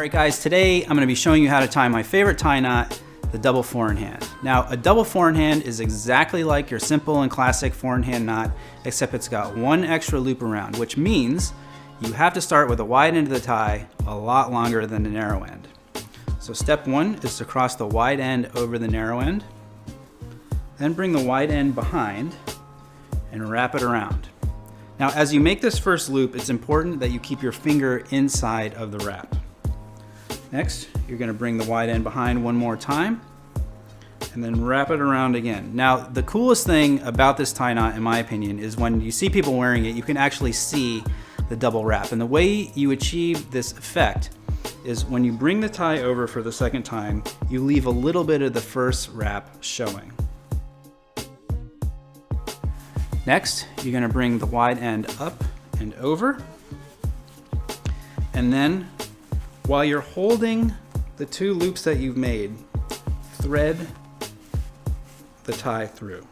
Alright guys, today I'm going to be showing you how to tie my favorite tie knot, the double four-in-hand. Now a double four-in-hand is exactly like your simple and classic four-in-hand knot, except it's got one extra loop around, which means you have to start with the wide end of the tie a lot longer than the narrow end. So step one is to cross the wide end over the narrow end, then bring the wide end behind and wrap it around. Now as you make this first loop, it's important that you keep your finger inside of the wrap. Next, you're going to bring the wide end behind one more time and then wrap it around again. Now, the coolest thing about this tie knot, in my opinion, is when you see people wearing it, you can actually see the double wrap. And the way you achieve this effect is when you bring the tie over for the second time, you leave a little bit of the first wrap showing. Next, you're going to bring the wide end up and over, and then while you're holding the two loops that you've made, thread the tie through.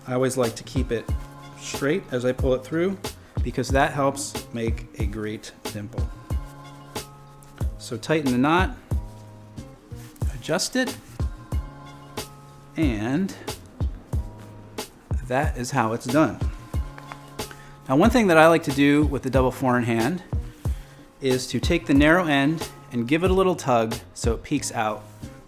I always like to keep it straight as I pull it through because that helps make a great dimple. So tighten the knot, adjust it, and that is how it's done. Now one thing that I like to do with the double four-in-hand is to take the narrow end and give it a little tug so it peeks out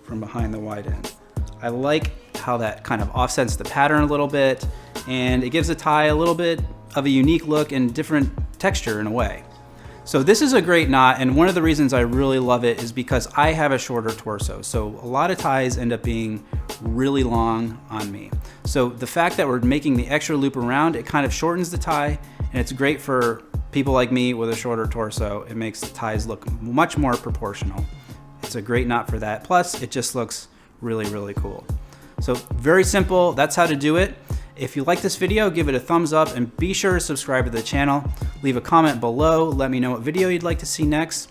from behind the wide end. I like how that kind of offsets the pattern a little bit, and it gives the tie a little bit of a unique look and different texture in a way. So this is a great knot, and one of the reasons I really love it is because I have a shorter torso. So a lot of ties end up being really long on me. So the fact that we're making the extra loop around, it kind of shortens the tie, and it's great for people like me with a shorter torso. It makes the ties look much more proportional. It's a great knot for that. Plus, it just looks really, really cool. So very simple, that's how to do it. If you like this video, give it a thumbs up and be sure to subscribe to the channel. Leave a comment below, let me know what video you'd like to see next.